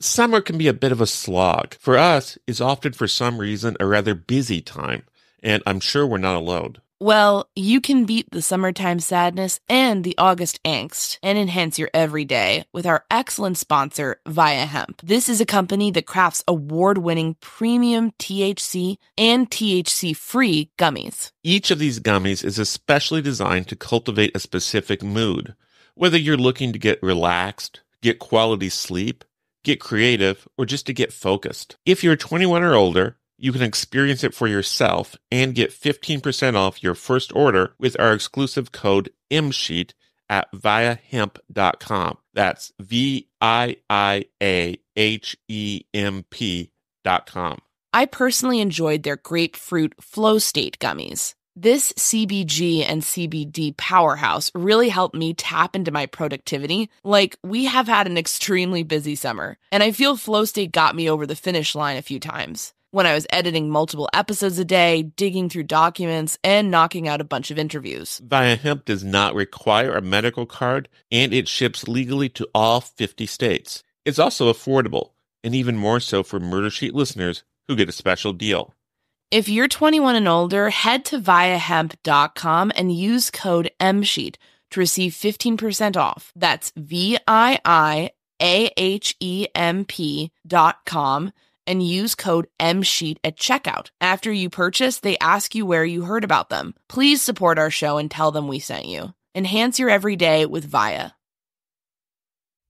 Summer can be a bit of a slog. For us, it's often for some reason a rather busy time, and I'm sure we're not alone. Well, you can beat the summertime sadness and the August angst and enhance your everyday with our excellent sponsor, Via Hemp. This is a company that crafts award-winning premium THC and THC-free gummies. Each of these gummies is especially designed to cultivate a specific mood. Whether you're looking to get relaxed, get quality sleep, get creative, or just to get focused. If you're 21 or older, you can experience it for yourself and get 15% off your first order with our exclusive code MSheet at viahemp.com. That's VIIAHEMP.com. I personally enjoyed their grapefruit flow state gummies. This CBG and CBD powerhouse really helped me tap into my productivity. Like, we have had an extremely busy summer, and I feel flow state got me over the finish line a few times. When I was editing multiple episodes a day, digging through documents, and knocking out a bunch of interviews. Via Hemp does not require a medical card, and it ships legally to all 50 states. It's also affordable, and even more so for Murder Sheet listeners who get a special deal. If you're 21 and older, head to viahemp.com and use code MSheet to receive 15% off. That's VIIAHEMP.com. and use code MSheet at checkout. After you purchase, they ask you where you heard about them. Please support our show and tell them we sent you. Enhance your everyday with Via.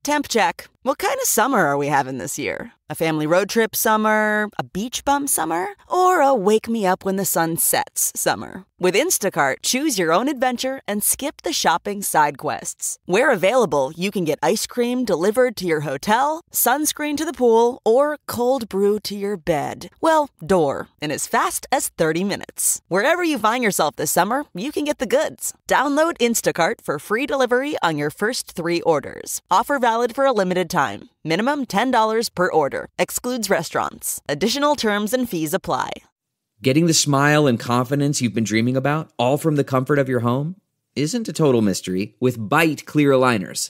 Temp check. What kind of summer are we having this year? A family road trip summer? A beach bum summer? Or a wake me up when the sun sets summer? With Instacart, choose your own adventure and skip the shopping side quests. Where available, you can get ice cream delivered to your hotel, sunscreen to the pool, or cold brew to your bed. Well, door, in as fast as 30 minutes. Wherever you find yourself this summer, you can get the goods. Download Instacart for free delivery on your first 3 orders. Offer valid for a limited time. Minimum $10 per order. Excludes restaurants. Additional terms and fees apply. Getting the smile and confidence you've been dreaming about, all from the comfort of your home, isn't a total mystery with Byte clear aligners.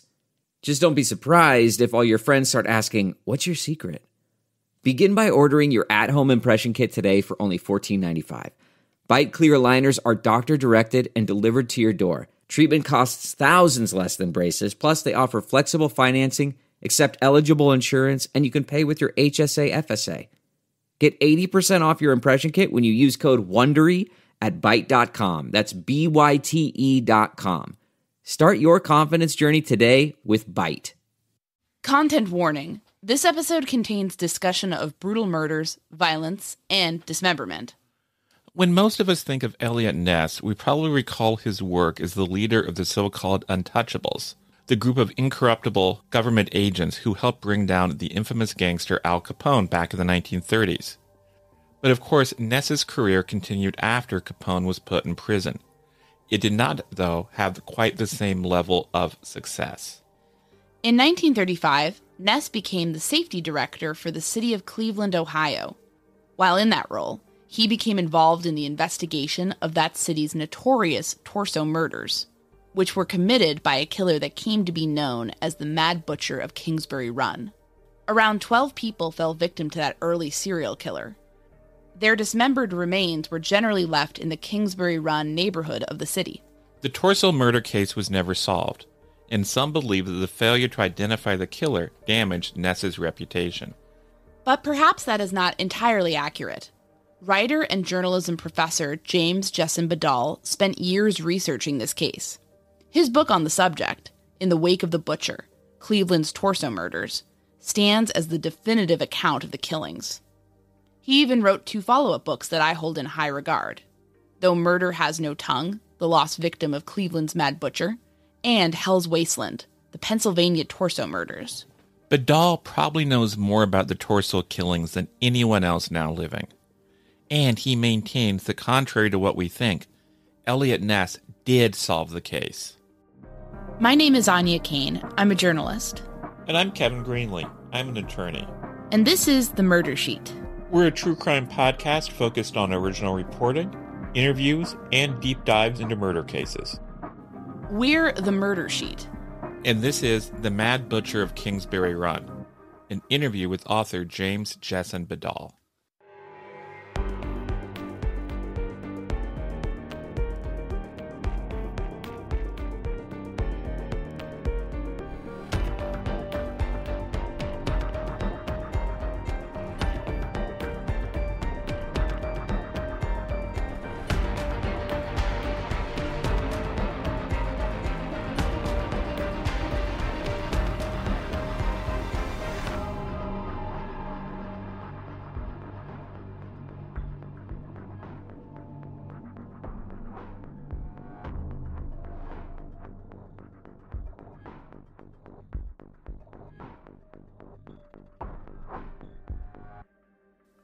Just don't be surprised if all your friends start asking, "What's your secret?" Begin by ordering your at-home impression kit today for only $14.95. Byte clear aligners are doctor-directed and delivered to your door. Treatment costs thousands less than braces, plus they offer flexible financing, accept eligible insurance, and you can pay with your HSA FSA. Get 80% off your impression kit when you use code WONDERY at Byte.com. That's BYTE.com. Start your confidence journey today with Byte. Content warning. This episode contains discussion of brutal murders, violence, and dismemberment. When most of us think of Eliot Ness, we probably recall his work as the leader of the so-called Untouchables, the group of incorruptible government agents who helped bring down the infamous gangster Al Capone back in the 1930s. But of course, Ness's career continued after Capone was put in prison. It did not, though, have quite the same level of success. In 1935, Ness became the safety director for the city of Cleveland, Ohio. While in that role, he became involved in the investigation of that city's notorious torso murders, which were committed by a killer that came to be known as the Mad Butcher of Kingsbury Run. Around 12 people fell victim to that early serial killer. Their dismembered remains were generally left in the Kingsbury Run neighborhood of the city. The torso murder case was never solved, and some believe that the failure to identify the killer damaged Ness's reputation. But perhaps that is not entirely accurate. Writer and journalism professor James Jessen Badal spent years researching this case. His book on the subject, In the Wake of the Butcher, Cleveland's Torso Murders, stands as the definitive account of the killings. He even wrote 2 follow-up books that I hold in high regard, Though Murder Has No Tongue, The Lost Victim of Cleveland's Mad Butcher, and Hell's Wasteland, The Pennsylvania Torso Murders. Badal probably knows more about the torso killings than anyone else now living. And he maintains that contrary to what we think, Eliot Ness did solve the case. My name is Anya Kane. I'm a journalist. And I'm Kevin Greenlee. I'm an attorney. And this is The Murder Sheet. We're a true crime podcast focused on original reporting, interviews, and deep dives into murder cases. We're The Murder Sheet. And this is The Mad Butcher of Kingsbury Run. an interview with author James Jessen Badal.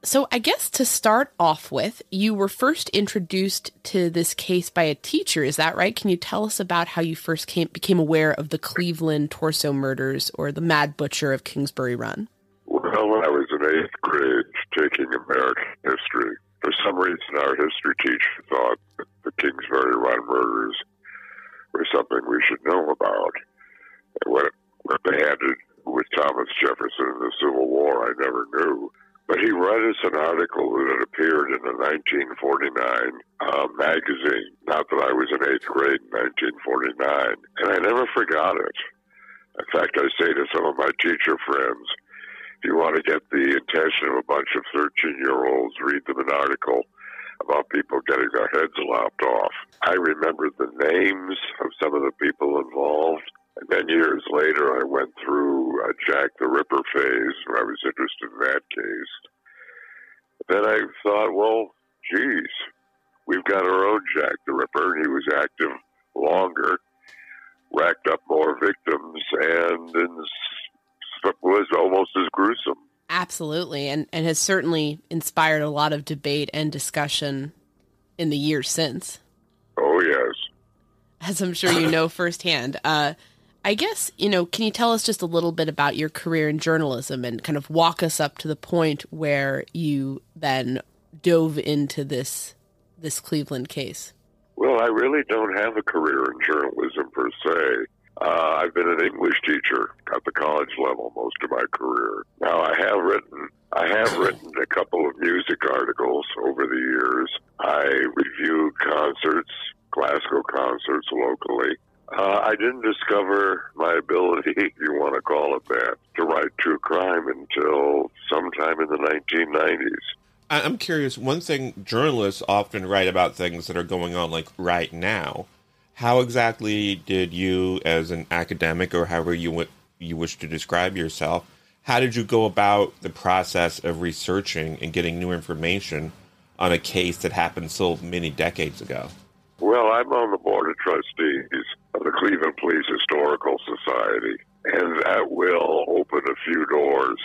So I guess to start off with, you were first introduced to this case by a teacher, is that right? Can you tell us about how you first became aware of the Cleveland torso murders or the Mad Butcher of Kingsbury run? Well, when I was in 8th grade taking American history, for some reason our history teacher thought that the Kingsbury run murders were something we should know about. And what they had to do with Thomas Jefferson in the Civil War, I never knew. But he read us an article that had appeared in a 1949 magazine. Not that I was in 8th grade in 1949. And I never forgot it. In fact, I say to some of my teacher friends, if you want to get the attention of a bunch of 13-year-olds, read them an article about people getting their heads lopped off. I remembered the names of some of the people involved. And then years later, I went through a Jack the Ripper phase where I was interested in that case. Then I thought, well, geez, we've got our own Jack the Ripper, and he was active longer, racked up more victims, and was almost as gruesome. Absolutely, and has certainly inspired a lot of debate and discussion in the years since. Oh, yes. As I'm sure you know firsthand. I guess, can you tell us just a little bit about your career in journalism and kind of walk us up to the point where you then dove into this Cleveland case? Well, I really don't have a career in journalism per se. I've been an English teacher at the college level most of my career. Now, I have written a couple of music articles over the years. I reviewed concerts, classical concerts locally. I didn't discover my ability, if you want to call it that, to write true crime until sometime in the 1990s. I'm curious, one thing, journalists often write about things that are going on like right now. How exactly did you, as an academic or however you wish to describe yourself, how did you go about the process of researching and getting new information on a case that happened so many decades ago? Well, I'm on the board of trustees of the Cleveland Police Historical Society, and that will open a few doors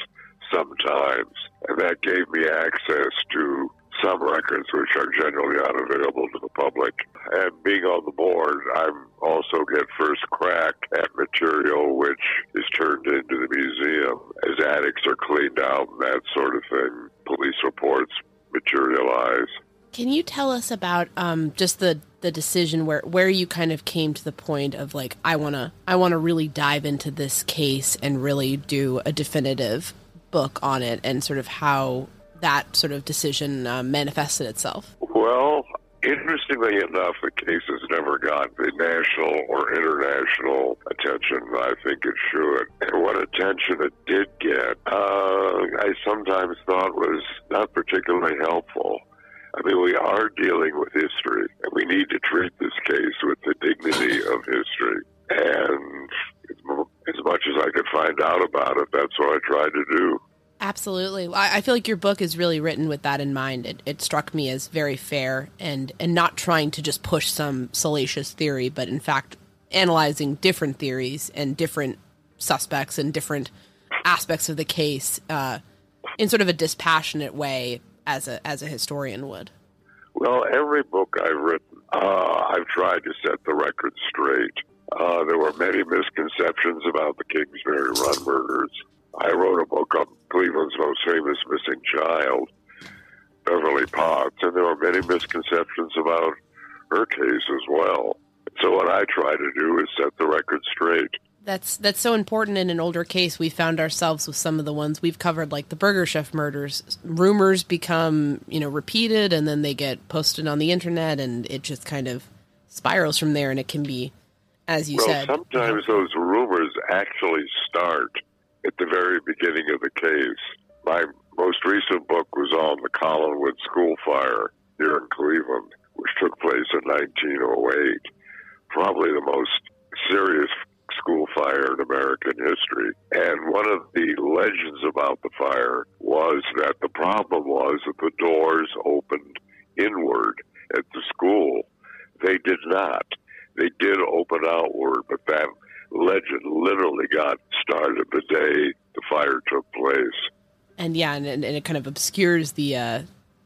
sometimes. And that gave me access to some records which are generally unavailable to the public. And being on the board, I also get first crack at material which is turned into the museum as attics are cleaned out and that sort of thing. Police reports materialize. Can you tell us about just the decision where you kind of came to the point of like, I wanna really dive into this case and really do a definitive book on it, and sort of how that sort of decision manifested itself? Well, interestingly enough, the case has never got the national or international attention I think it should. And what attention it did get, I sometimes thought was not particularly helpful. I mean, we are dealing with history, and we need to treat this case with the dignity of history. And as much as I could find out about it, that's what I tried to do. Absolutely. I feel like your book is really written with that in mind. It struck me as very fair and not trying to just push some salacious theory, but in fact analyzing different theories and different suspects and different aspects of the case in sort of a dispassionate way as a historian would. Well, every book I've written, I've tried to set the record straight. There were many misconceptions about the Kingsbury Run murders. I wrote a book on Cleveland's most famous missing child, Beverly Potts, and there were many misconceptions about her case as well. So what I try to do is set the record straight. That's so important in an older case. We found ourselves with some of the ones we've covered, like the Burger Chef murders. Rumors become, repeated, and then they get posted on the internet, and it just kind of spirals from there, and it can be, as you said. Sometimes those rumors actually start at the very beginning of the case. My most recent book was on the Collinwood School Fire here in Cleveland, which took place in 1908. Probably the most serious school fire in American history. And one of the legends about the fire was that the problem was that the doors opened inward at the school. They did not. They did open outward, but that legend literally got started the day the fire took place. And yeah, and it kind of obscures the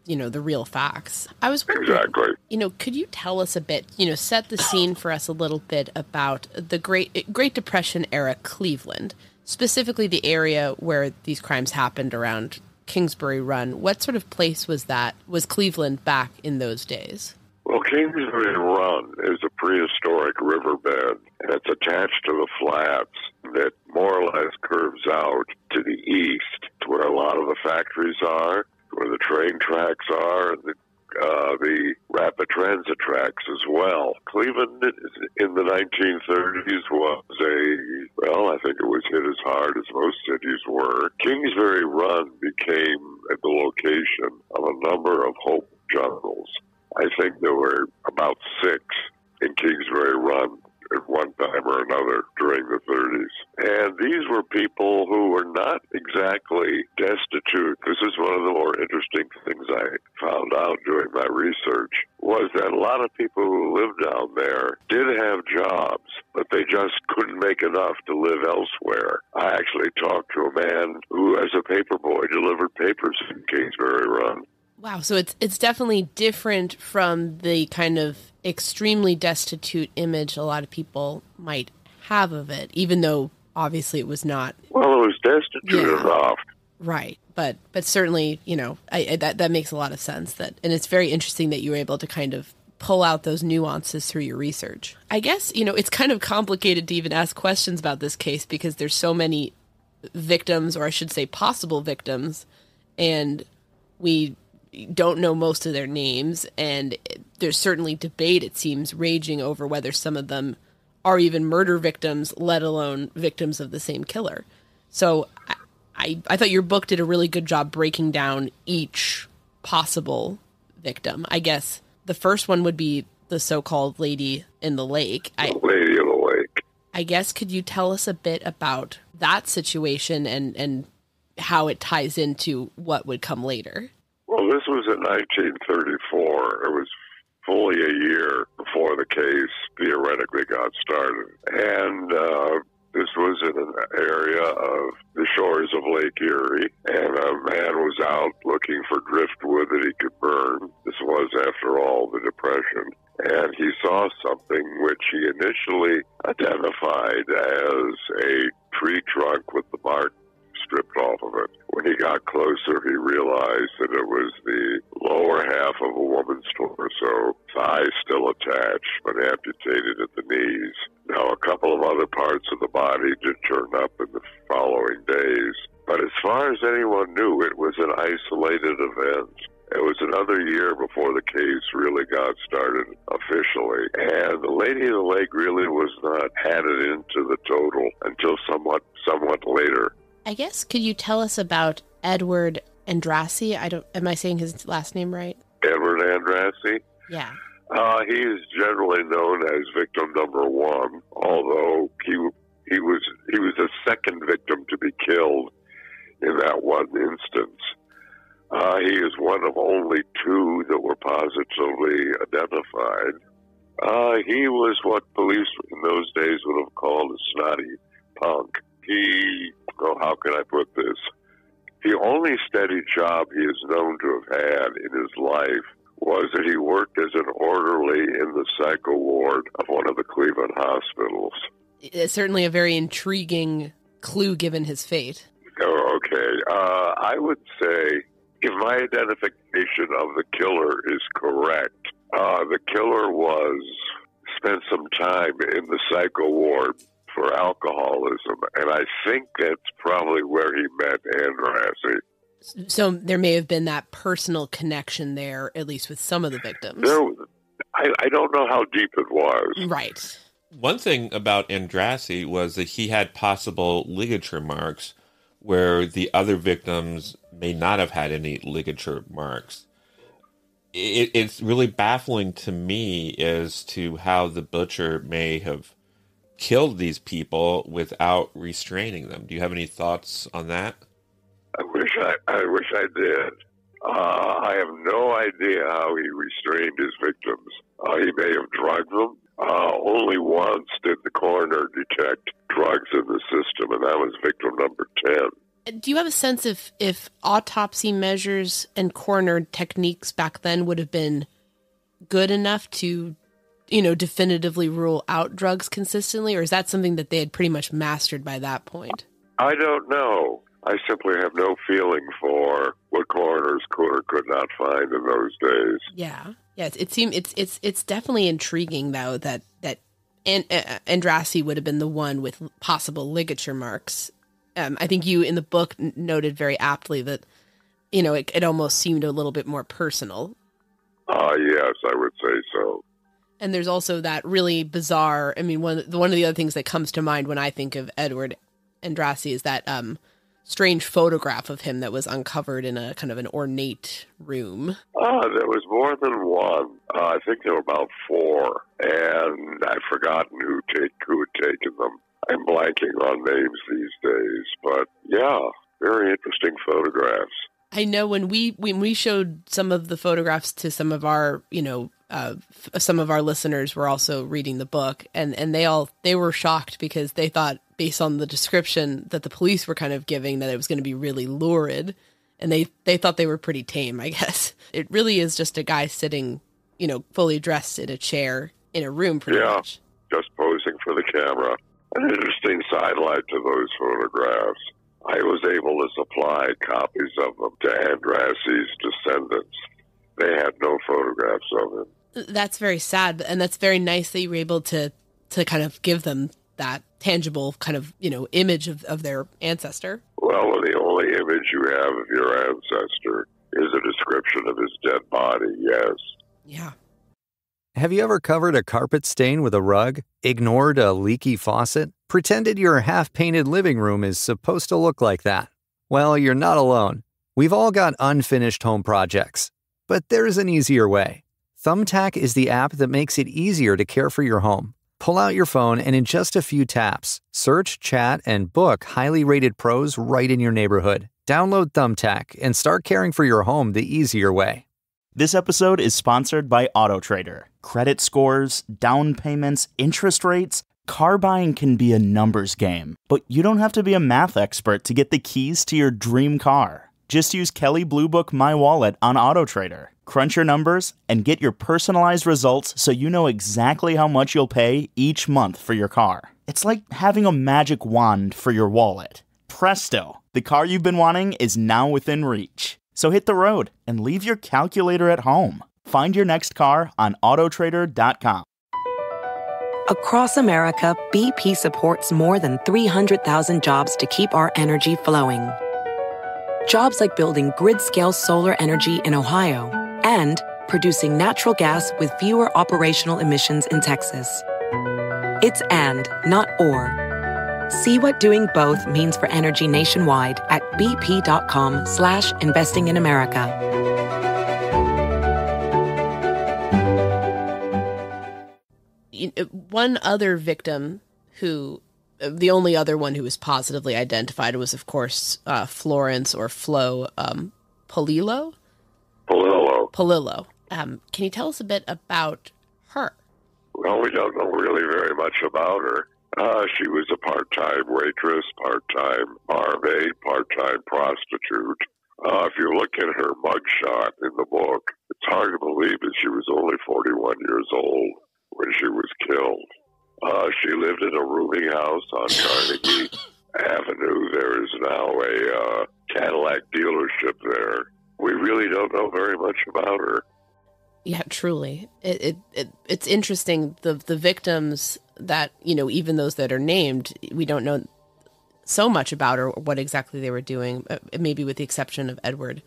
the real facts. I was wondering, exactly. Could you tell us a bit, set the scene for us a little bit about the Great Depression era Cleveland, specifically the area where these crimes happened around Kingsbury Run. What sort of place was Cleveland back in those days? Well, Kingsbury Run is a prehistoric riverbed, and it's attached to the flats that more or less curves out to the east, to where a lot of the factories are, where the train tracks are, and the rapid transit tracks as well. Cleveland in the 1930s was I think it was hit as hard as most cities were. Kingsbury Run became the location of a number of hope jungles. I think there were about 6 in Kingsbury Run at one time or another during the 30s. And these were people who were not exactly destitute. This is one of the more interesting things I found out during my research, was that a lot of people who lived down there did have jobs, but they just couldn't make enough to live elsewhere. I actually talked to a man who, as a paperboy, delivered papers in Kingsbury Run. Wow, so it's definitely different from the kind of extremely destitute image a lot of people might have of it, even though obviously it was not. Well, it was destitute enough. Right, but certainly, that makes a lot of sense. And it's very interesting that you were able to kind of pull out those nuances through your research. I guess, it's kind of complicated to even ask questions about this case because there's so many victims, or I should say possible victims, and we don't know most of their names, and there's certainly debate, it seems, raging over whether some of them are even murder victims, let alone victims of the same killer. So I thought your book did a really good job breaking down each possible victim. I guess the first one would be the so-called lady in the lake. Lady in the lake. I guess, could you tell us a bit about that situation and how it ties into what would come later? Well, this was in 1934. It was fully a year before the case theoretically got started. And this was in an area of the shores of Lake Erie, and a man was out looking for driftwood that he could burn. This was, after all, the Depression. And he saw something which he initially identified as a tree trunk with the bark stripped off of it. When he got closer, he realized that it was the lower half of a woman's torso, thighs still attached, but amputated at the knees. Now, a couple of other parts of the body did turn up in the following days, but as far as anyone knew, it was an isolated event. It was another year before the case really got started officially, and the Lady of the Lake really was not added into the total until somewhat later. I guess, could you tell us about Edward Andrassy? Am I saying his last name right? Edward Andrassy? Yeah. He is generally known as victim number 1, although he was the second victim to be killed in that one instance. He is one of only 2 that were positively identified. He was what police in those days would have called a snotty punk. How can I put this? The only steady job he is known to have had in his life was that he worked as an orderly in the psycho ward of one of the Cleveland hospitals. It's certainly a very intriguing clue given his fate. Oh, okay. I would say, if my identification of the killer is correct, the killer spent some time in the psycho ward for alcoholism, and I think that's probably where he met Andrassy. So there may have been that personal connection there, at least with some of the victims. I don't know how deep it was. Right. One thing about Andrassy was that he had possible ligature marks where the other victims may not have had any ligature marks. It's really baffling to me as to how the butcher may have killed these people without restraining them. Do you have any thoughts on that? I wish I did. I have no idea how he restrained his victims. He may have drugged them. Only once did the coroner detect drugs in the system, and that was victim number 10. Do you have a sense if autopsy measures and coroner techniques back then would have been good enough to, definitively rule out drugs consistently, or is that something that they had pretty much mastered by that point? I don't know. I simply have no feeling for what coroners could or could not find in those days. Yeah. It seemed it's definitely intriguing though that Andrassy would have been the one with possible ligature marks. I think you in the book noted very aptly that it almost seemed a little bit more personal. Yes, I would say so. And there's also that really bizarre. I mean, one of the other things that comes to mind when I think of Edward Andrassy is that strange photograph of him that was uncovered in a kind of an ornate room. There was more than one. I think there were about 4, and I've forgotten who had taken them. I'm blanking on names these days, but yeah, very interesting photographs. I know when we showed some of the photographs to some of our, some of our listeners were also reading the book, and they were shocked because they thought, based on the description that the police were kind of giving, that it was going to be really lurid, and they thought they were pretty tame, I guess. It really is just a guy sitting, fully dressed in a chair in a room pretty much. Just posing for the camera. An interesting sidelight to those photographs. I was able to supply copies of them to Andrassy's descendants. They had no photographs of him. That's very sad, and that's very nice that you were able to kind of give them that tangible kind of, image of their ancestor. Well, the only image you have of your ancestor is a description of his dead body, yes. Yeah. Have you ever covered a carpet stain with a rug, ignored a leaky faucet, pretended your half-painted living room is supposed to look like that? Well, you're not alone. We've all got unfinished home projects. But there's an easier way. Thumbtack is the app that makes it easier to care for your home. Pull out your phone and in just a few taps, search, chat, and book highly rated pros right in your neighborhood. Download Thumbtack and start caring for your home the easier way. This episode is sponsored by AutoTrader. Credit scores, down payments, interest rates. Car buying can be a numbers game, but you don't have to be a math expert to get the keys to your dream car. Just use Kelley Blue Book My Wallet on AutoTrader. Crunch your numbers and get your personalized results so you know exactly how much you'll pay each month for your car. It's like having a magic wand for your wallet. Presto! The car you've been wanting is now within reach. So hit the road and leave your calculator at home. Find your next car on autotrader.com. Across America, BP supports more than 300,000 jobs to keep our energy flowing. Jobs like building grid-scale solar energy in Ohio and producing natural gas with fewer operational emissions in Texas. It's and, not or. See what doing both means for energy nationwide at bp.com/investing in America. One other victim the only other one who was positively identified was, of course, Florence or Flo Polillo. Can you tell us a bit about her? Well, we don't know really very much about her. She was a part-time waitress, part-time barmaid, part-time prostitute. If you look at her mugshot in the book, it's hard to believe that she was only 41 years old when she was killed. She lived in a rooming house on Carnegie Avenue. There is now a Cadillac dealership there. We really don't know very much about her. Yeah, truly. It's interesting. The victims that, even those that are named, we don't know so much about or what exactly they were doing, maybe with the exception of Edward.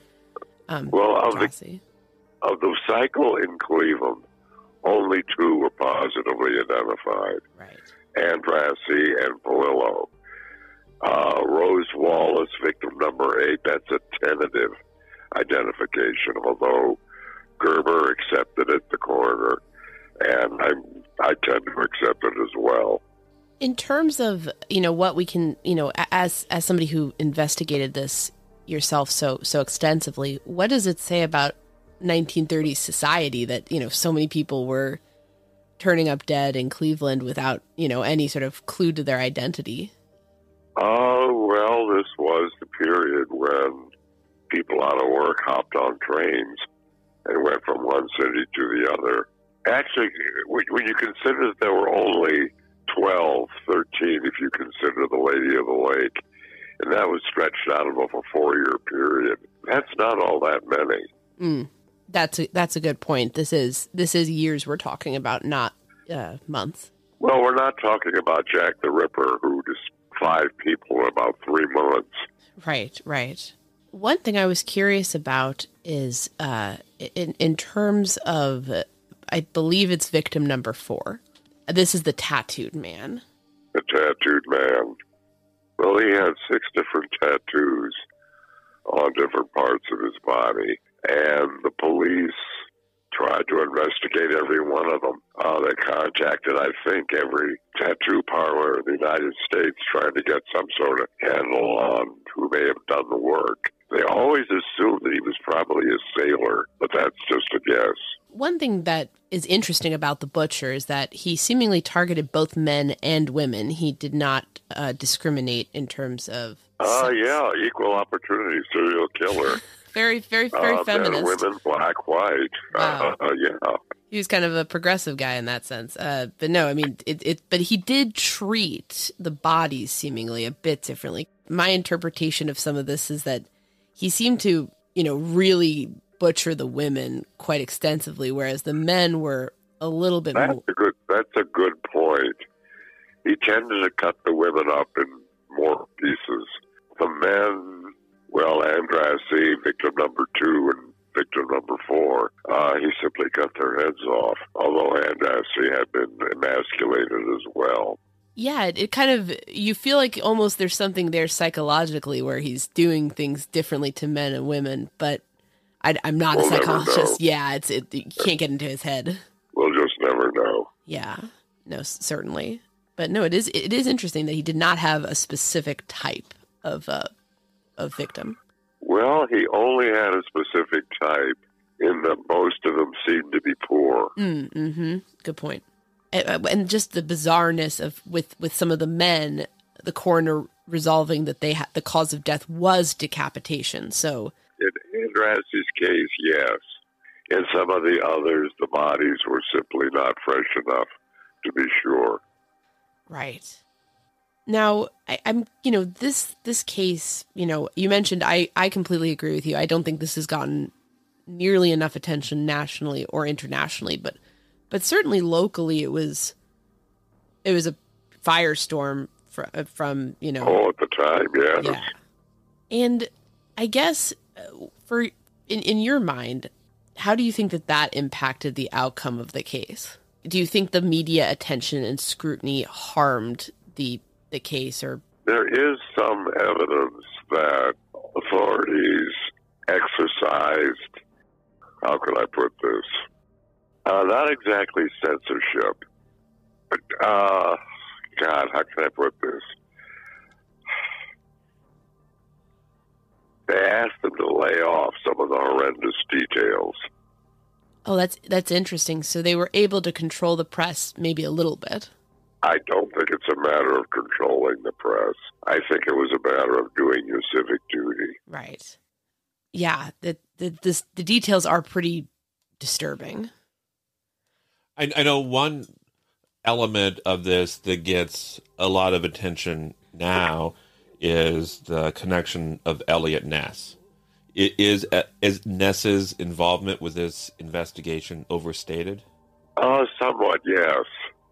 Jassy. Of the cycle in Cleveland, only 2 were positively identified. Right. Andrassy and Polillo. Rose Wallace, victim number 8, that's a tentative identification, although Gerber accepted it, the coroner, and I tend to accept it as well. In terms of, what we can, as somebody who investigated this yourself so extensively, what does it say about 1930s society that, so many people were turning up dead in Cleveland without, any sort of clue to their identity? Oh, well, this was the period when people out of work hopped on trains and went from one city to the other. Actually, when you consider that there were only 12, 13, if you consider the Lady of the Lake, and that was stretched out of a 4-year period, that's not all that many. That's a good point. This is years we're talking about, not months. Well, we're not talking about Jack the Ripper, who just 5 people in about 3 months. Right. One thing I was curious about is in terms of, I believe it's victim number 4. This is the tattooed man. The tattooed man. Well, he had 6 different tattoos on different parts of his body, and the police tried to investigate every one of them. They contacted, I think, every tattoo parlor in the United States trying to get some sort of handle on who may have done the work. They always assumed that he was probably a sailor, but that's just a guess. One thing that is interesting about the butcher is that he seemingly targeted both men and women. He did not discriminate in terms of sex. Yeah, equal opportunity serial killer. Very feminist. Men, women, black, white. Wow. Yeah. He was kind of a progressive guy in that sense. But no, I mean, but he did treat the bodies seemingly a bit differently. My interpretation of some of this is that he seemed to, really butcher the women quite extensively, whereas the men were a little bit more. That's a good point. He tended to cut the women up in more pieces. The men, well, Andrassy, victim number 2, and victim number 4, he simply cut their heads off, although Andrassy had been emasculated as well. Yeah, it kind of, you feel like almost there's something there psychologically where he's doing things differently to men and women, but I'm not a psychologist. Yeah, you can't get into his head. We'll just never know. Yeah, no, certainly. But no, it is interesting that he did not have a specific type of victim. Well, he only had a specific type in that most of them seemed to be poor. Good point. And just the bizarreness of with some of the men, the coroner resolving that the cause of death was decapitation. So in Andrassy's case, yes. In some of the others, the bodies were simply not fresh enough to be sure. Right. Now, I'm this case, you mentioned, I completely agree with you. I don't think this has gotten nearly enough attention nationally or internationally, but certainly locally it was a firestorm from Oh, at the time, yes. Yeah. And I guess in your mind, how do you think that impacted the outcome of the case? Do you think the media attention and scrutiny harmed the case? Or there is some evidence that authorities exercised, how can I put this? Not exactly censorship, but how can I put this? They asked them to lay off some of the horrendous details. Oh, that's interesting. So they were able to control the press maybe a little bit. I don't think it's a matter of controlling the press. I think it was a matter of doing your civic duty. Right. Yeah, the details are pretty disturbing. I know one element of this that gets a lot of attention now is the connection of Eliot Ness. Is Ness's involvement with this investigation overstated? Somewhat, yes.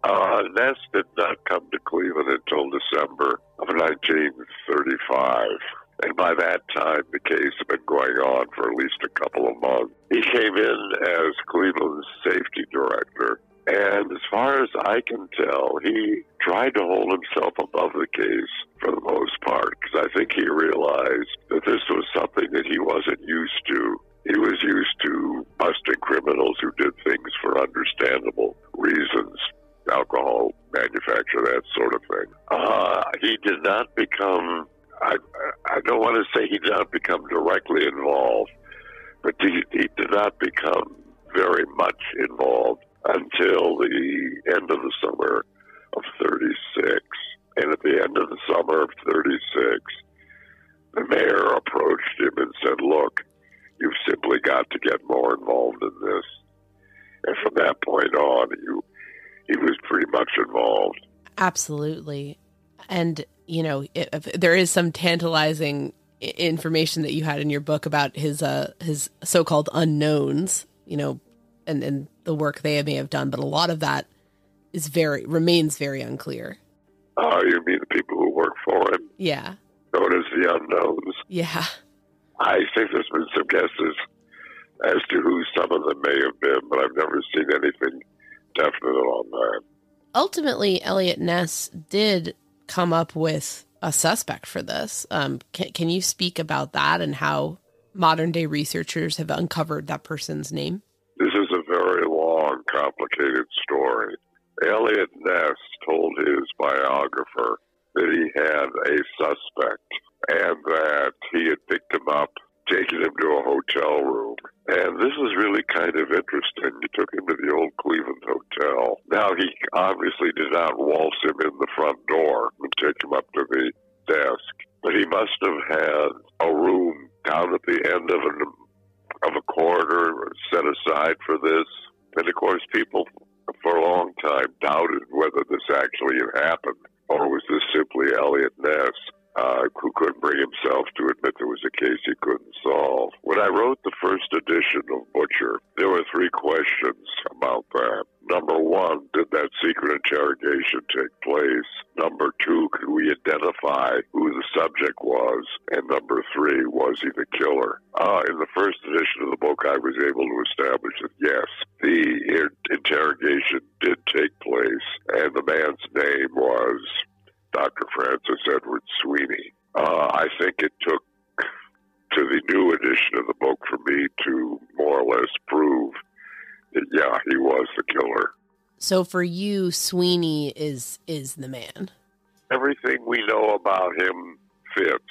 Ness did not come to Cleveland until December of 1935. And by that time, the case had been going on for at least a couple of months. He came in as Cleveland's safety director. And as far as I can tell, he tried to hold himself above the case for the most part, because I think he realized that this was something that he wasn't used to. He was used to busting criminals who did things for understandable reasons, alcohol manufacture, that sort of thing. He did not become, I don't want to say he did not become directly involved, but he did not become very much involved until the end of the summer of 36. And at the end of the summer of 36, the mayor approached him and said, look, you've simply got to get more involved in this. And from that point on, he was pretty much involved. Absolutely. And, you know, there is some tantalizing information that you had in your book about his so-called unknowns, you know, and the work they may have done, but a lot of that remains very unclear. You mean the people who work for him? Yeah. Known as the unknowns? Yeah. I think there's been some guesses as to who some of them may have been, but I've never seen anything definite on that. Ultimately, Eliot Ness did come up with a suspect for this. Can you speak about that and how modern-day researchers have uncovered that person's name? This is a very long, complicated story. Eliot Ness told his biographer that he had a suspect and that he had picked him up, taken him to a hotel room. And this is really kind of interesting. He took him to the old Cleveland Hotel. Now, he obviously did not waltz him in the front door and take him up to the desk, but he must have had a room down at the end of a corridor set aside for this. And, of course, people for a long time doubted whether this actually had happened, or was this simply Eliot Ness, who couldn't bring himself to admit there was a case he couldn't solve. When I wrote the first edition of Butcher, there were 3 questions about that. Number 1, did that secret interrogation take place? Number 2, could we identify who the subject was? And number 3, was he the killer? In the first edition of the book, I was able to establish that, yes, the interrogation did take place, and the man's name was Dr. Francis Edward Sweeney. I think it took to the new edition of the book for me to more or less prove that, yeah, he was the killer. So for you, Sweeney is the man. Everything we know about him fits.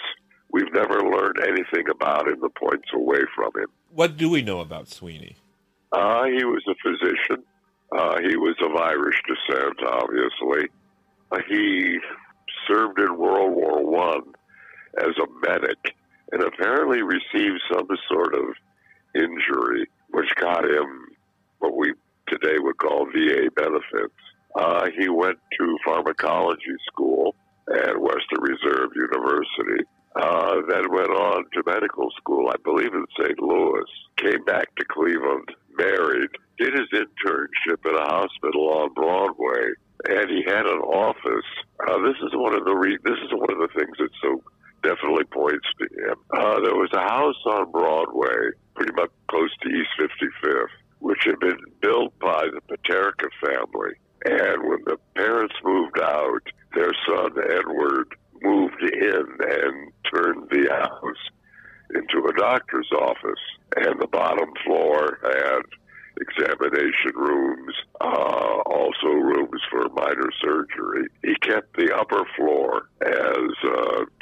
We've never learned anything about him that points away from him. What do we know about Sweeney? He was a physician. He was of Irish descent, obviously. He served in World War I as a medic and apparently received some sort of injury, which got him what we today would call VA benefits. He went to pharmacology school at Western Reserve University, then went on to medical school, I believe in St. Louis, came back to Cleveland, married, did his internship at a hospital on Broadway, and he had an office. This is one of the things that so definitely points to him. There was a house on Broadway, pretty much close to East 55th, which had been built by the Paterka family. And when the parents moved out, their son Edward moved in and turned the house into a doctor's office. And the bottom floor had examination rooms, also rooms for minor surgery. He kept the upper floor as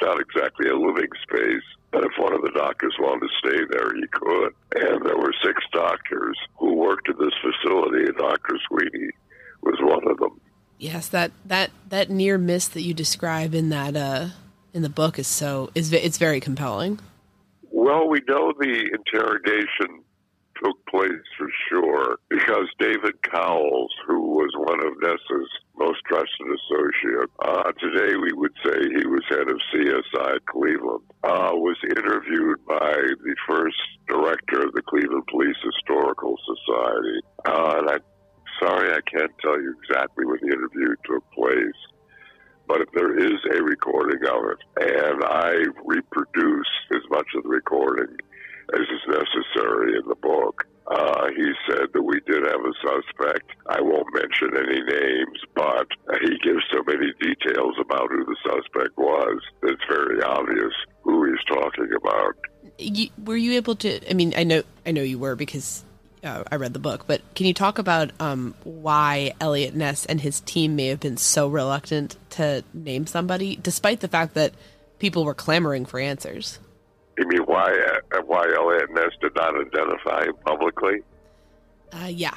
not exactly a living space, but if one of the doctors wanted to stay there, he could. And there were 6 doctors who worked in this facility, and Dr. Sweeney was one of them. Yes, that near miss that you describe in that in the book it's very compelling. Well, we know the interrogation took place for sure because David Cowles, who was one of Ness's most trusted associate, today we would say he was head of CSI Cleveland, was interviewed by the first director of the Cleveland Police Historical Society. And I sorry I can't tell you exactly when the interview took place, but if there is a recording of it, and I reproduce as much of the recording as is necessary in the book. He said that we did have a suspect. I won't mention any names, but he gives so many details about who the suspect was that it's very obvious who he's talking about. Were you able to? I mean, I know you were because I read the book. But can you talk about why Eliot Ness and his team may have been so reluctant to name somebody, despite the fact that people were clamoring for answers? You mean why Eliot Ness did not identify him publicly? Yeah.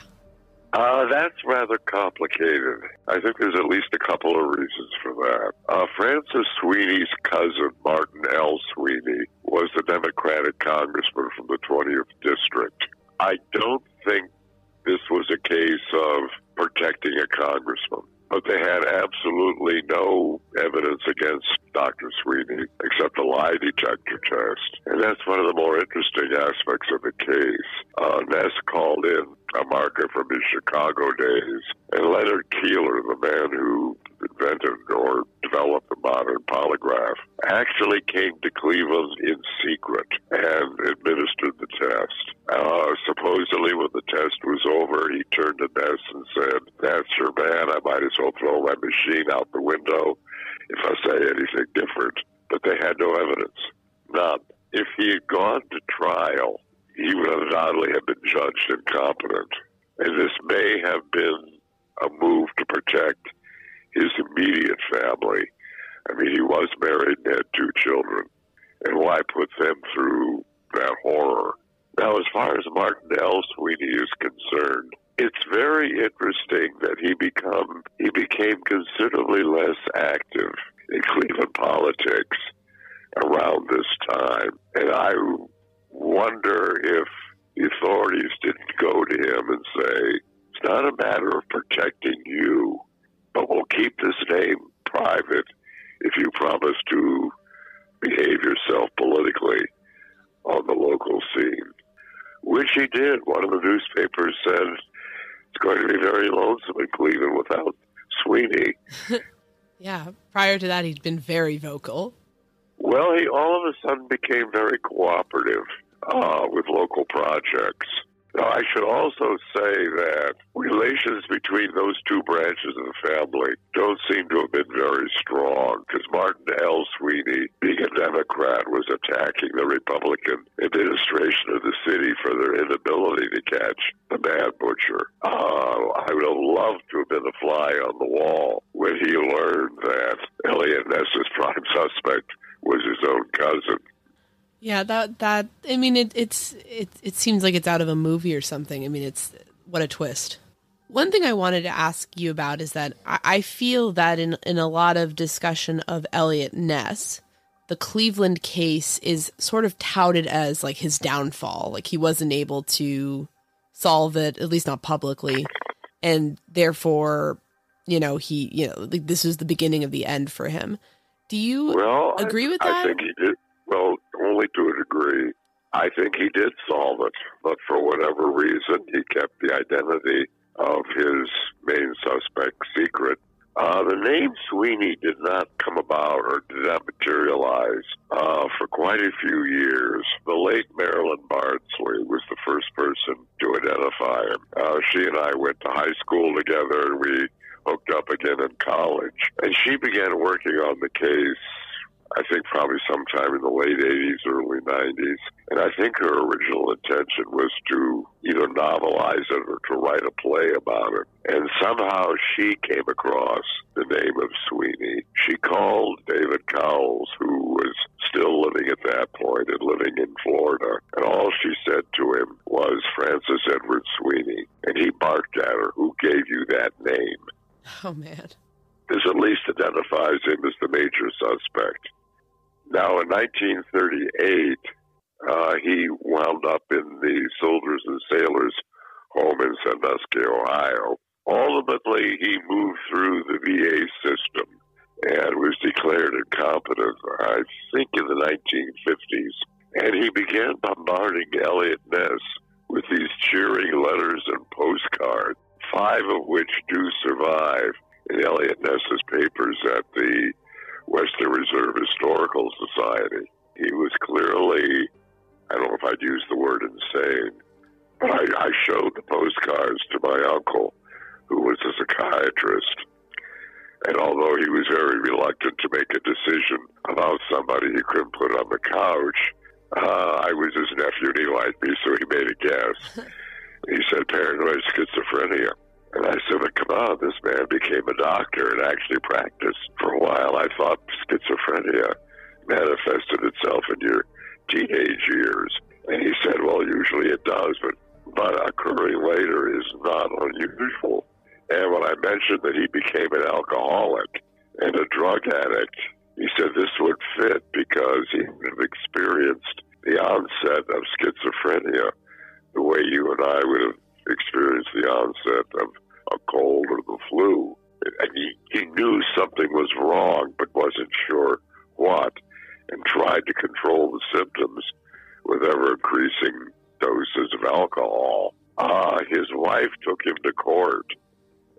That's rather complicated. I think there's at least a couple of reasons for that. Francis Sweeney's cousin, Martin L. Sweeney, was the Democratic congressman from the 20th District. I don't think this was a case of protecting a congressman, but they had absolutely no evidence against Dr. Sweeney except a lie detector test. And that's one of the more interesting aspects of the case. Ness called in a marker from his Chicago days, and Leonard Keeler, the man who invented or developed the modern polygraph, actually came to Cleveland in secret and administered the test. Supposedly when the test was over, he turned to Ness and said, "That's your man, I might as well throw my machine out the window if I say anything different." But they had no evidence. None. If he had gone to trial, he would undoubtedly have been judged incompetent. And this may have been a move to protect his immediate family. I mean, he was married and had 2 children. And why put them through that horror? Now, as far as Martin L. Sweeney is concerned, it's very interesting that he became considerably less active in Cleveland politics around this time. And I wonder if the authorities didn't go to him and say, "It's not a matter of protecting you, but we'll keep this name private if you promise to behave yourself politically on the local scene," which he did. One of the newspapers said it's going to be very lonesome in Cleveland without Sweeney. Yeah, prior to that, he'd been very vocal. Well, he all of a sudden became very cooperative with local projects. Now, I should also say that relations between those 2 branches of the family don't seem to have been very strong, because Martin L. Sweeney, being a Democrat, was attacking the Republican administration of the city for their inability to catch the Mad Butcher. I would have loved to have been a fly on the wall when he learned that Eliot Ness's prime suspect was his own cousin. Yeah, that I mean, it seems like it's out of a movie or something. I mean, it's what a twist. One thing I wanted to ask you about is that I feel that in a lot of discussion of Eliot Ness, the Cleveland case is sort of touted as like his downfall. Like he wasn't able to solve it, at least not publicly, and therefore, like this was the beginning of the end for him. Do you agree with that? I think he did. Well, only to a degree. I think he did solve it, but for whatever reason, he kept the identity of his main suspect secret. The name Sweeney did not come about or did not materialize for quite a few years. The late Marilyn Bardsley was the first person to identify him. She and I went to high school together, and we hooked up again in college. And she began working on the case, I think probably sometime in the late 80s, early 90s. And I think her original intention was to either novelize it or to write a play about it. And somehow she came across the name of Sweeney. She called David Cowles, who was still living at that point and living in Florida. And all she said to him was Francis Edward Sweeney. And he barked at her, "Who gave you that name?" Oh, man. This at least identifies him as the major suspect. Now, in 1938, he wound up in the Soldiers and Sailors home in Sandusky, Ohio. Ultimately, he moved through the VA system and was declared incompetent, I think, in the 1950s. And he began bombarding Eliot Ness with these cheering letters and postcards. 5 of which do survive in Eliot Ness's papers at the Western Reserve Historical Society. He was clearly, I don't know if I'd use the word insane, but I showed the postcards to my uncle, who was a psychiatrist. And although he was very reluctant to make a decision about somebody he couldn't put on the couch, I was his nephew and he liked me, so he made a guess. He said, paranoid schizophrenia. And I said, but come on, this man became a doctor and actually practiced. For a while, I thought schizophrenia manifested itself in your teenage years. And he said, well, usually it does, but occurring later is not unusual. And when I mentioned that he became an alcoholic and a drug addict, he said this would fit because he would have experienced the onset of schizophrenia the way you and I would have experienced the onset of a cold or the flu. And he knew something was wrong but wasn't sure what, and tried to control the symptoms with ever-increasing doses of alcohol. His wife took him to court.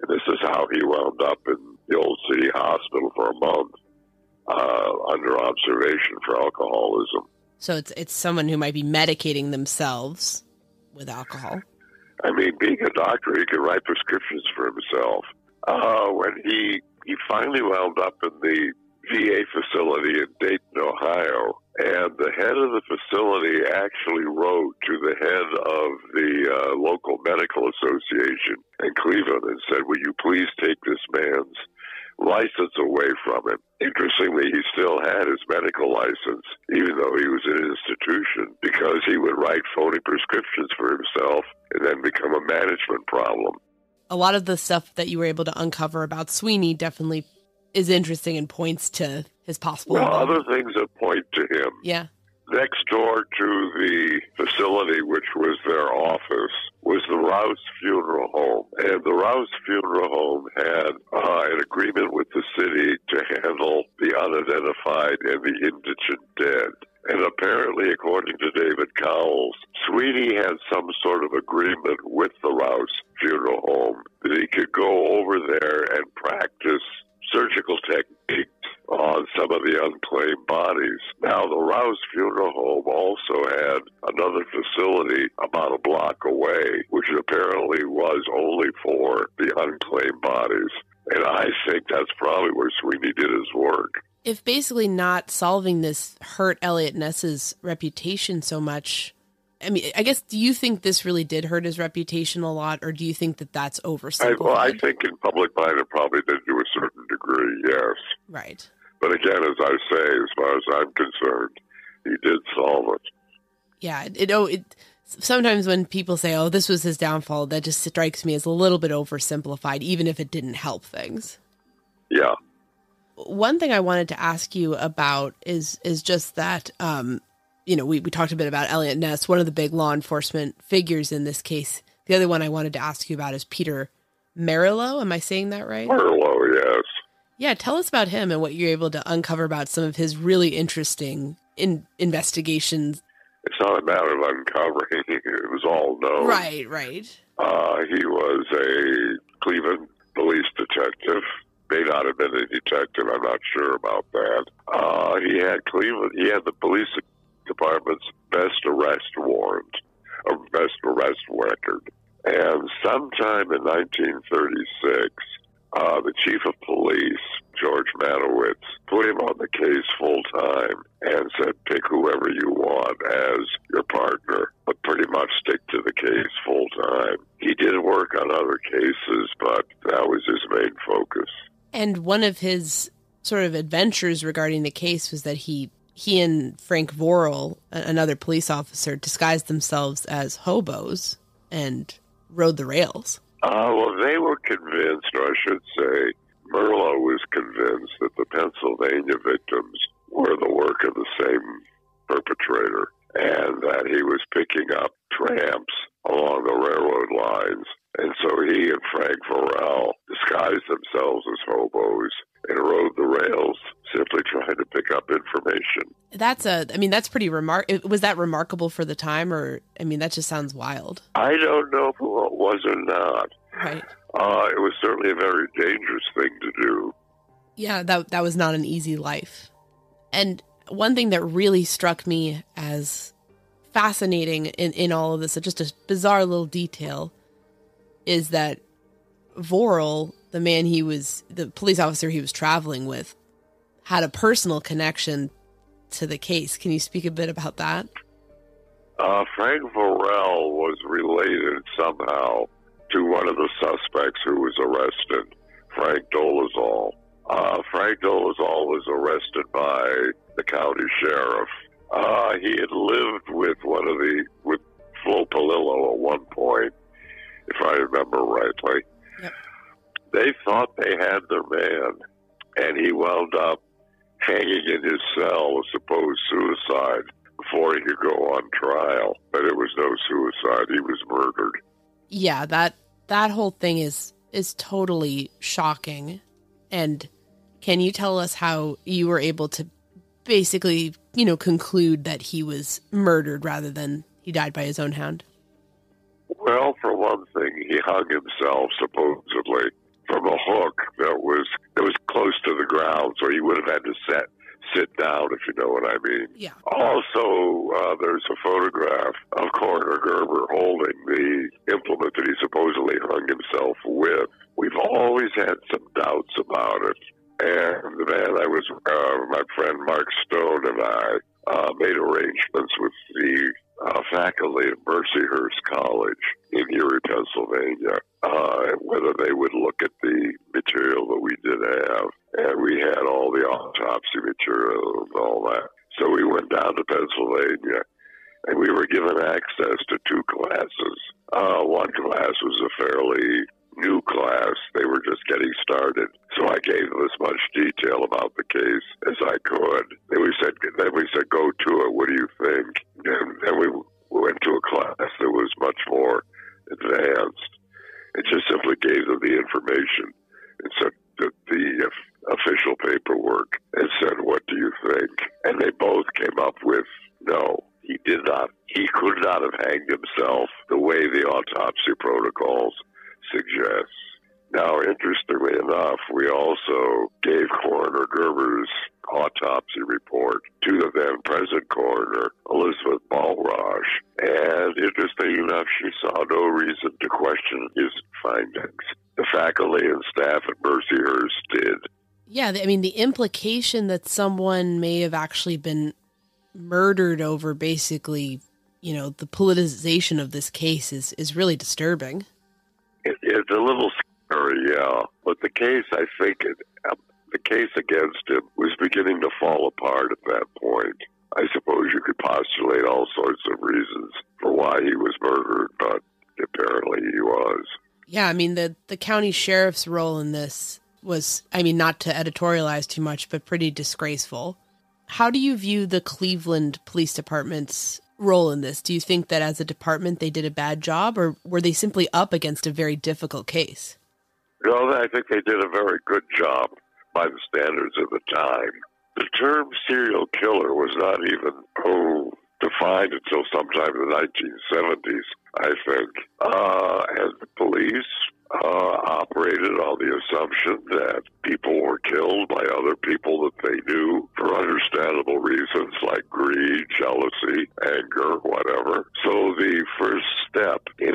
And this is how he wound up in the old city hospital for a month under observation for alcoholism. So it's someone who might be medicating themselves with alcohol. I mean, being a doctor, he could write prescriptions for himself. When he finally wound up in the VA facility in Dayton, Ohio, and the head of the facility actually wrote to the head of the local medical association in Cleveland and said, will you please take this man's license away from him? Interestingly, he still had his medical license, even though he was in an institution, because he would write phony prescriptions for himself and then become a management problem. A lot of the stuff that you were able to uncover about Sweeney definitely is interesting and points to his possible... Well, other things that point to him. Yeah. Next door to the facility, which was their office, was the Rouse Funeral Home. And the Rouse Funeral Home had an agreement with the city to handle the unidentified and the indigent dead. And apparently, according to David Cowles, Sweeney had some sort of agreement with the Rouse Funeral Home that he could go over there and practice surgical techniques on some of the unclaimed bodies. Now, the Rouse Funeral Home also had another facility about a block away, which apparently was only for the unclaimed bodies. And I think that's probably where Sweeney did his work. If basically not solving this hurt Eliot Ness's reputation so much, I mean, I guess, do you think this really did hurt his reputation a lot, or do you think that that's oversimplified? I think in public mind it probably did to a certain degree, yes. Right. But again, as I say, as far as I'm concerned, he did solve it. Yeah, sometimes when people say, oh, this was his downfall, that just strikes me as a little bit oversimplified, even if it didn't help things. Yeah. One thing I wanted to ask you about is just that, we talked a bit about Eliot Ness, one of the big law enforcement figures in this case. The other one I wanted to ask you about is Peter Merylo. Am I saying that right? Merylo, yes. Yeah, tell us about him and what you're able to uncover about some of his really interesting investigations. It's not a matter of uncovering. It was all known. Right. He was a Cleveland police detective. May not have been a detective. I'm not sure about that. He had the police department's best arrest warrant, or best arrest record. And sometime in 1936, the chief of police, George Matowitz, put him on the case full time and said, pick whoever you want as your partner, but pretty much stick to the case full time. He did work on other cases, but that was his main focus. And one of his sort of adventures regarding the case was that he and Frank Vorel, another police officer, disguised themselves as hobos and rode the rails. Well, they were convinced, or I should say, Merylo was convinced that the Pennsylvania victims were the work of the same perpetrator, and that he was picking up tramps along the railroad lines. And so he and Frank Vorel disguised themselves as hobos and rode the rails, simply trying to pick up information. That's pretty remarkable. Was that remarkable for the time, or, that just sounds wild. I don't know if it was or not. Right. It was certainly a very dangerous thing to do. Yeah, that was not an easy life. And one thing that really struck me as fascinating in all of this, just a bizarre little detail, is that Vorel, the police officer he was traveling with, had a personal connection to the case. Can you speak a bit about that? Frank Vorel was related somehow to one of the suspects who was arrested, Frank Dolezal. Frank Dolezal was arrested by the county sheriff. He had lived with Flo Polillo at one point, if I remember rightly. Yep. They thought they had their man, and he wound up hanging in his cell, a supposed suicide, before he could go on trial. But it was no suicide. He was murdered. Yeah, that whole thing is totally shocking. And can you tell us how you were able to basically, conclude that he was murdered rather than he died by his own hand? Well, for one thing, he hung himself, supposedly, from a hook that was close to the ground, so he would have had to sit down, if you know what I mean. Yeah. Also, there's a photograph of Coroner Gerber holding the implement that he supposedly hung himself with. We've always had some doubts about it. And then my friend Mark Stone and I made arrangements with the faculty at Mercyhurst College in Erie, Pennsylvania, whether they would look at the material that we did have. And we had all the autopsy material and all that. So we went down to Pennsylvania, and we were given access to two classes. One class was a fairly new class. They were just getting started. So I gave them as much detail about the case as I could. Then we said, go to it. What do you think? And then we went to a class that was much more advanced. It just simply gave them the information and said the official paperwork and said, what do you think? And they both came up with, no, he did not. He could not have hanged himself the way the autopsy protocols suggest. Now, interestingly enough, we also gave Coroner Gerber's autopsy report to the then present coroner, Elizabeth Balraj. And interestingly enough, she saw no reason to question his findings. The faculty and staff at Mercyhurst did. Yeah, I mean, the implication that someone may have actually been murdered over basically, the politicization of this case is really disturbing. It's a little scary, yeah. But the case, I think, the case against him was beginning to fall apart at that point. I suppose you could postulate all sorts of reasons for why he was murdered, but apparently he was. Yeah, I mean, the county sheriff's role in this was, not to editorialize too much, but pretty disgraceful. How do you view the Cleveland Police Department's role in this? Do you think that as a department they did a bad job, or were they simply up against a very difficult case? No, I think they did a very good job by the standards of the time. The term serial killer was not even defined until sometime in the 1970s, I think. And the police operated on the assumption that people were killed by other people that they knew for understandable reasons like greed, jealousy, anger, whatever. So the first step in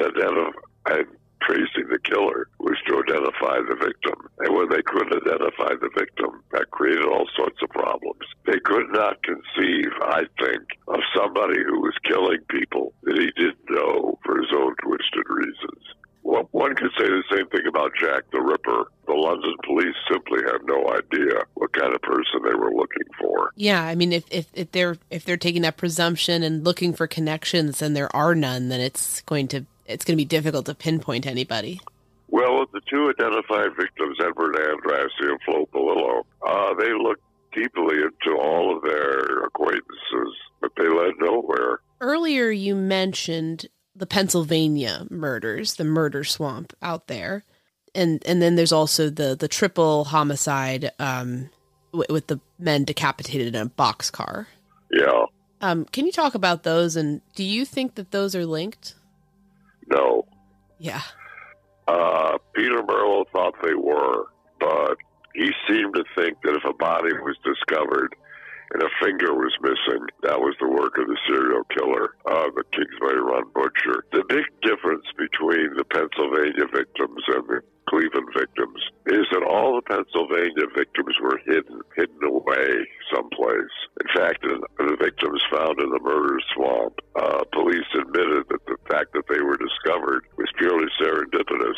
tracing the killer was to identify the victim. And when they couldn't identify the victim, that created all sorts of problems. They could not conceive, I think, of somebody who was killing people that he didn't know for his own twisted reasons. Well, one could say the same thing about Jack the Ripper. The London police simply had no idea what kind of person they were looking for. Yeah, I mean, if they're taking that presumption and looking for connections and there are none, then it's going to be difficult to pinpoint anybody. Well, with the two identified victims, Edward Andrassy and Flo Polillo, they looked deeply into all of their acquaintances, but they led nowhere. Earlier, you mentioned the Pennsylvania murders, the murder swamp out there. And then there's also the triple homicide with the men decapitated in a boxcar. Yeah. Can you talk about those, and do you think that those are linked? No. Yeah. Peter Merlo thought they were, but he seemed to think that if a body was discovered and a finger was missing, that was the work of the serial killer, the Kingsbury Run Butcher. The big difference between the Pennsylvania victims and the Cleveland victims is that all the Pennsylvania victims were hidden away someplace. In fact, the victims found in the murder swamp, police admitted that the fact that they were discovered was purely serendipitous.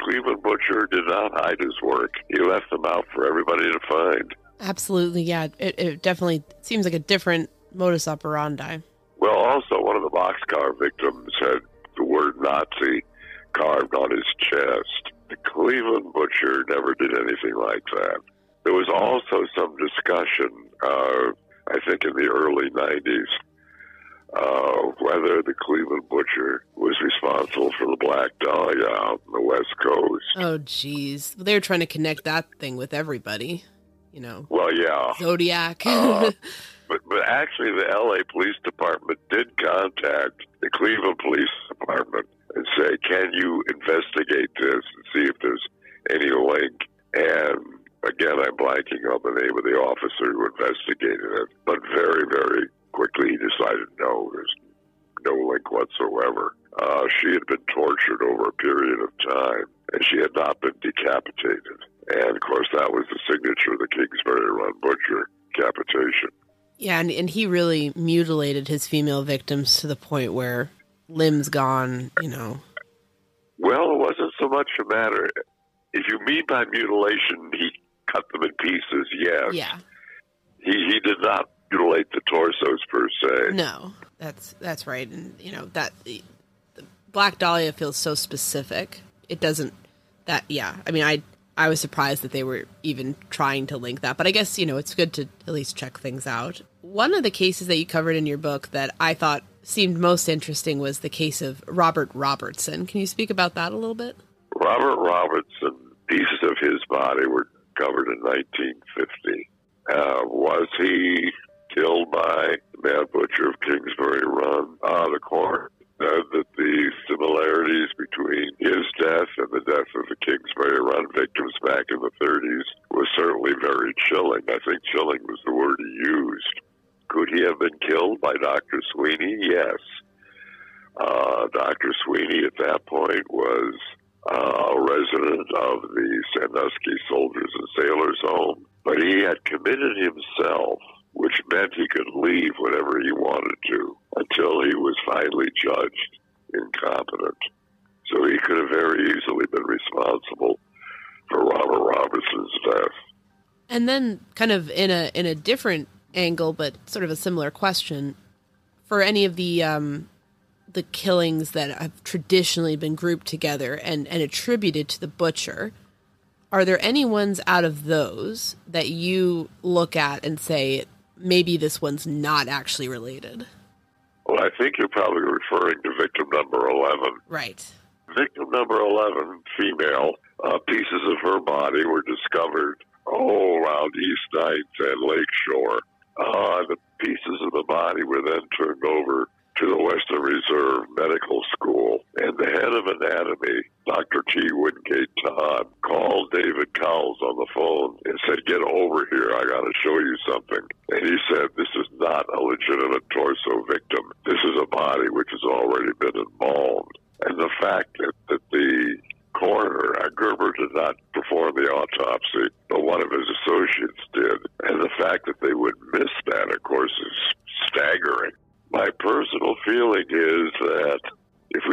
Cleveland Butcher did not hide his work. He left them out for everybody to find. Absolutely, yeah. It definitely seems like a different modus operandi. Well, also, one of the boxcar victims had the word Nazi carved on his chest. The Cleveland Butcher never did anything like that. There was also some discussion, I think in the early 90s, whether the Cleveland Butcher was responsible for the Black Dahlia out on the West Coast. Oh, geez. They were trying to connect that thing with everybody, you know. Well, yeah. Zodiac. But actually, the L.A. Police Department did contact the Cleveland Police Department and say, can you investigate this and see if there's any link? And again, I'm blanking on the name of the officer who investigated it. But very, very quickly he decided, no, there's no link whatsoever. She had been tortured over a period of time, and she had not been decapitated. And, of course, that was the signature of the Kingsbury Run Butcher, decapitation. Yeah, and he really mutilated his female victims to the point where limbs gone, you know. Well, it wasn't so much a matter. If you mean by mutilation, he cut them in pieces, yes. Yeah. He did not mutilate the torsos per se. No, that's right. And, you know, that the Black Dahlia feels so specific. It doesn't, that, yeah. I mean, I was surprised that they were even trying to link that. But I guess, you know, it's good to at least check things out. One of the cases that you covered in your book that I thought seemed most interesting was the case of Robert Robertson. Can you speak about that a little bit? Robert Robertson, pieces of his body were discovered in 1950. Was he killed by the Mad Butcher of Kingsbury Run? The court said that the similarities between his death and the death of the Kingsbury Run victims back in the 30s was certainly very chilling. I think chilling was the word he used. Could he have been killed by Dr. Sweeney? Yes. Dr. Sweeney at that point was a resident of the Sandusky Soldiers and Sailors Home, but he had committed himself, which meant he could leave whenever he wanted to until he was finally judged incompetent. So he could have very easily been responsible for Robert Robertson's death. And then kind of in a different angle, but sort of a similar question, for any of the killings that have traditionally been grouped together and attributed to the butcher, are there any ones out of those that you look at and say, maybe this one's not actually related? Well, I think you're probably referring to victim number 11. Right. Victim number 11, female, pieces of her body were discovered around East Ninth and Lakeshore. The pieces of the body were then turned over to the Western Reserve Medical School, and the head of anatomy, Dr. T. Wingate Todd, called David Cowles on the phone and said, get over here, I got to show you something. And he said, this is not a legitimate torso victim. This is a body which has already been embalmed. And the fact that the coroner, Gerber, did not perform the autopsy, but one of his associates did, and the fact that they would miss that, of course, is staggering. My personal feeling is that if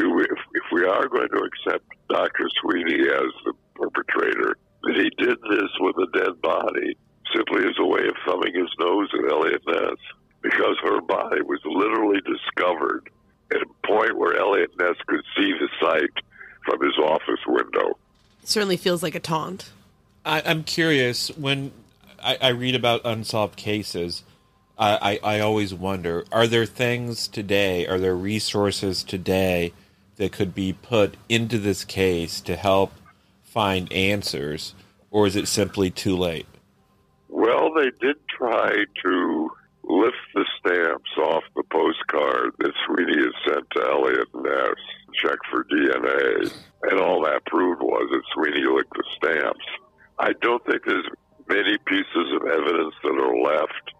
we are going to accept Dr. Sweeney as the perpetrator, that he did this with a dead body simply as a way of thumbing his nose at Eliot Ness, because her body was literally discovered at a point where Eliot Ness could see the site from his office window. It certainly feels like a taunt. I'm curious, when I read about unsolved cases, I always wonder, are there things today, are there resources today that could be put into this case to help find answers, or is it simply too late? Well, they did try to lift the stamps off the postcard that Sweeney had sent to Eliot Ness, check for DNA, And all that proved was that Sweeney licked the stamps. I don't think there's many pieces of evidence that are left.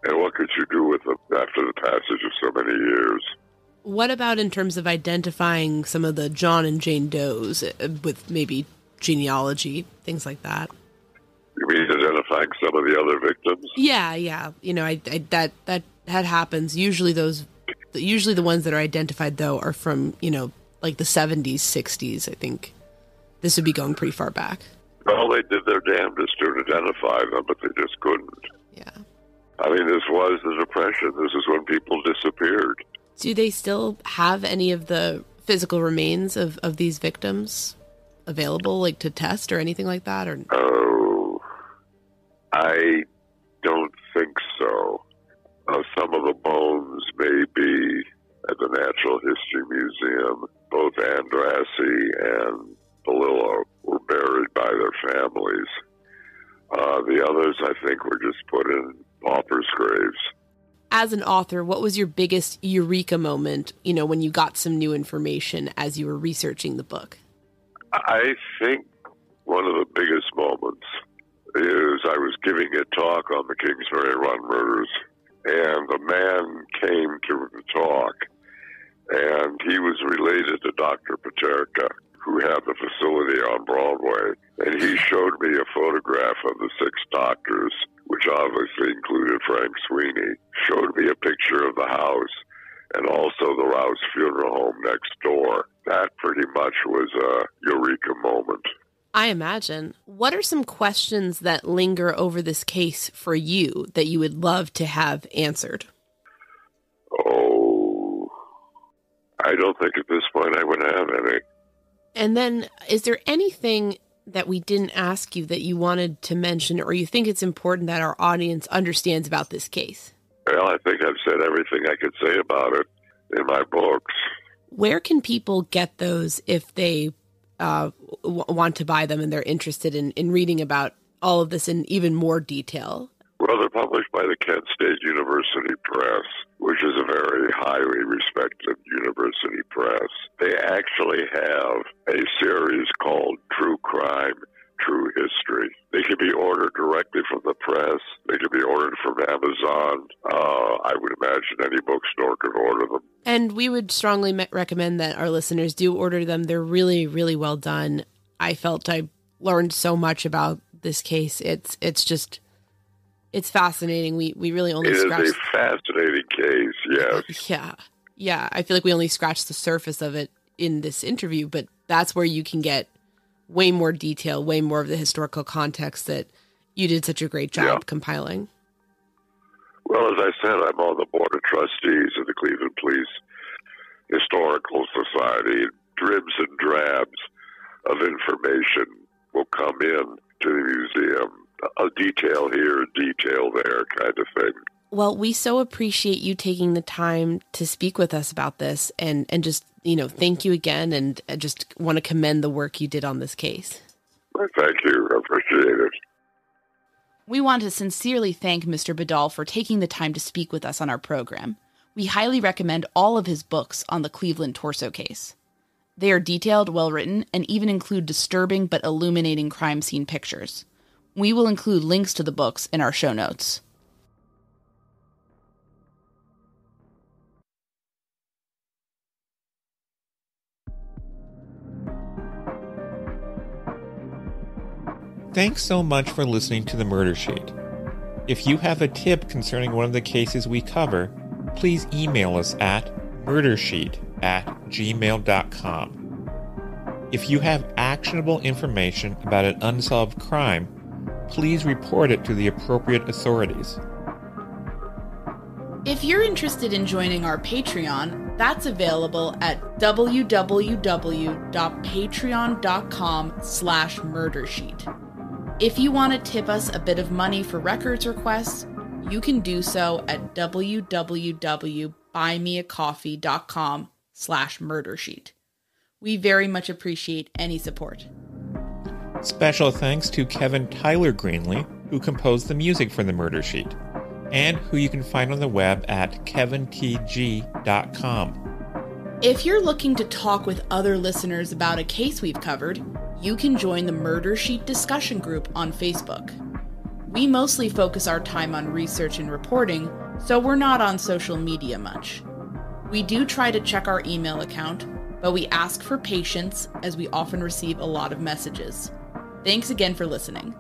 And what could you do with them after the passage of so many years? What about in terms of identifying some of the John and Jane Does with maybe genealogy, things like that? You mean identifying some of the other victims? Yeah. You know, that happens. Usually the ones that are identified, though, are from, you know, like the 70s, 60s. I think this would be going pretty far back. Well, they did their damnedest to identify them, but they just couldn't. Yeah. I mean, this was the Depression. This is when people disappeared. Do they still have any of the physical remains of these victims available, like to test or anything like that? Or Oh, I don't think so. Some of the bones may be at the Natural History Museum. Both Andrassy and Belillo were buried by their families. The others, I think, were just put in paupers' graves. as an author, what was your biggest eureka moment, you know, when you got some new information as you were researching the book? I think one of the biggest moments is I was giving a talk on the Kingsbury Run murders, and a man came to the talk, and he was related to Dr. Paterka, who had the facility on Broadway, and he showed me a photograph of the 6 doctors, which obviously included Frank Sweeney, showed me a picture of the house, and also the Rouse Funeral Home next door. That pretty much was a eureka moment. I imagine. What are some questions that linger over this case for you that you would love to have answered? Oh, I don't think at this point I would have any. And then, is there anything that we didn't ask you that you wanted to mention, or you think it's important that our audience understands about this case? Well, I think I've said everything I could say about it in my books. Where can people get those if they want to buy them and they're interested in reading about all of this in even more detail? Well, they're published by the Kent State University Press, which is a very highly respected university press. They actually have a series called True Crime, True History. They can be ordered directly from the press. They can be ordered from Amazon. I would imagine any bookstore could order them. And we would strongly recommend that our listeners do order them. They're really, really well done. I felt I learned so much about this case. It's fascinating. We really only scratched... It is a fascinating case, yes. Yeah. I feel like we only scratched the surface of it in this interview, but that's where you can get way more detail, way more of the historical context that you did such a great job compiling. Well, as I said, I'm on the board of trustees of the Cleveland Police Historical Society. Dribs and drabs of information will come in to the museum. A detail here, a detail there kind of thing. Well, we so appreciate you taking the time to speak with us about this and just, you know, thank you again and just want to commend the work you did on this case. Well, thank you. I appreciate it. We want to sincerely thank Mr. Badal for taking the time to speak with us on our program. We highly recommend all of his books on the Cleveland torso case. They are detailed, well-written, and even include disturbing but illuminating crime scene pictures. We will include links to the books in our show notes. Thanks so much for listening to The Murder Sheet. If you have a tip concerning one of the cases we cover, please email us at murdersheet@gmail.com. If you have actionable information about an unsolved crime, please report it to the appropriate authorities. If you're interested in joining our Patreon, that's available at www.patreon.com/murdersheet. If you want to tip us a bit of money for records requests, you can do so at www.buymeacoffee.com/murdersheet. We very much appreciate any support. Special thanks to Kevin Tyler Greenlee, who composed the music for The Murder Sheet, and who you can find on the web at kevintg.com. If you're looking to talk with other listeners about a case we've covered, you can join the Murder Sheet discussion group on Facebook. We mostly focus our time on research and reporting, so we're not on social media much. We do try to check our email account, but we ask for patience as we often receive a lot of messages. Thanks again for listening.